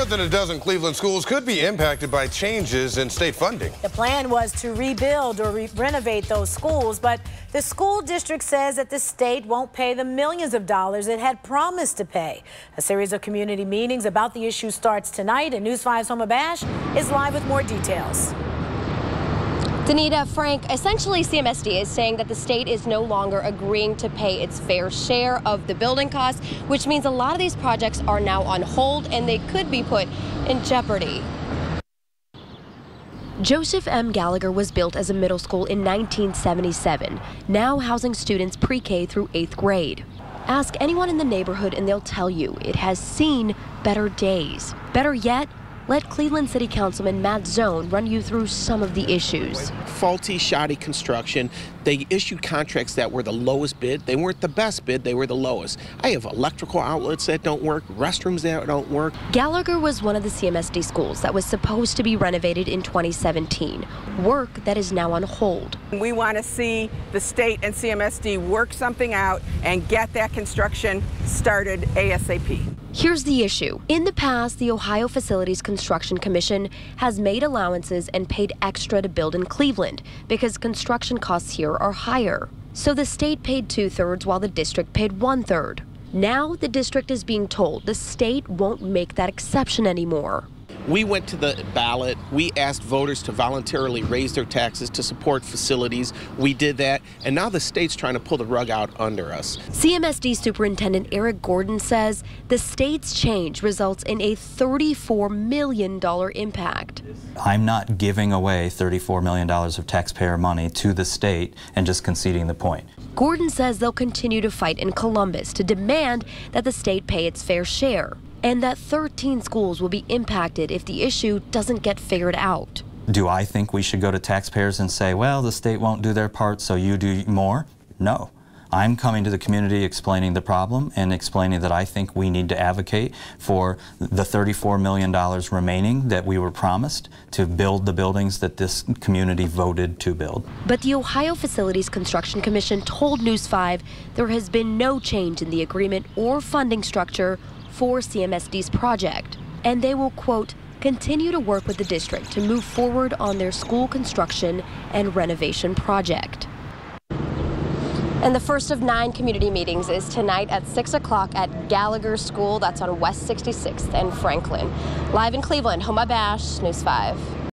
than a dozen Cleveland schools could be impacted by changes in state funding. The plan was to rebuild or renovate those schools, but the school district says that the state won't pay the millions of dollars it had promised to pay. A series of community meetings about the issue starts tonight, and News 5's Homa Bash is live with more details. Danita, Frank, essentially CMSD is saying that the state is no longer agreeing to pay its fair share of the building costs, which means a lot of these projects are now on hold and they could be put in jeopardy. Joseph M. Gallagher was built as a middle school in 1977, now housing students pre-K through 8th grade. Ask anyone in the neighborhood and they'll tell you it has seen better days. Better yet, let Cleveland City Councilman Matt Zone run you through some of the issues. Faulty, shoddy construction. They issued contracts that were the lowest bid. They weren't the best bid, they were the lowest. I have electrical outlets that don't work, restrooms that don't work. Gallagher was one of the CMSD schools that was supposed to be renovated in 2017, work that is now on hold. We want to see the state and CMSD work something out and get that construction started ASAP. Here's the issue. In the past, the Ohio Facilities Construction Commission has made allowances and paid extra to build in Cleveland because construction costs here are higher. So the state paid 2/3 while the district paid 1/3. Now the district is being told the state won't make that exception anymore. We went to the ballot. We asked voters to voluntarily raise their taxes to support facilities. We did that, and now the state's trying to pull the rug out under us. CMSD Superintendent Eric Gordon says the state's change results in a $34 million impact. I'm not giving away $34 million of taxpayer money to the state and just conceding the point. Gordon says they'll continue to fight in Columbus to demand that the state pay its fair share, and that 13 schools will be impacted if the issue doesn't get figured out. Do I think we should go to taxpayers and say, well, the state won't do their part, so you do more? No. I'm coming to the community explaining the problem and explaining that I think we need to advocate for the $34 million remaining that we were promised to build the buildings that this community voted to build. But the Ohio Facilities Construction Commission told News 5 there has been no change in the agreement or funding structure for CMSD's project, and they will, quote, continue to work with the district to move forward on their school construction and renovation project. And the first of 9 community meetings is tonight at 6 o'clock at Gallagher School. That's on West 66th and Franklin. Live in Cleveland, Homa Bash, News 5.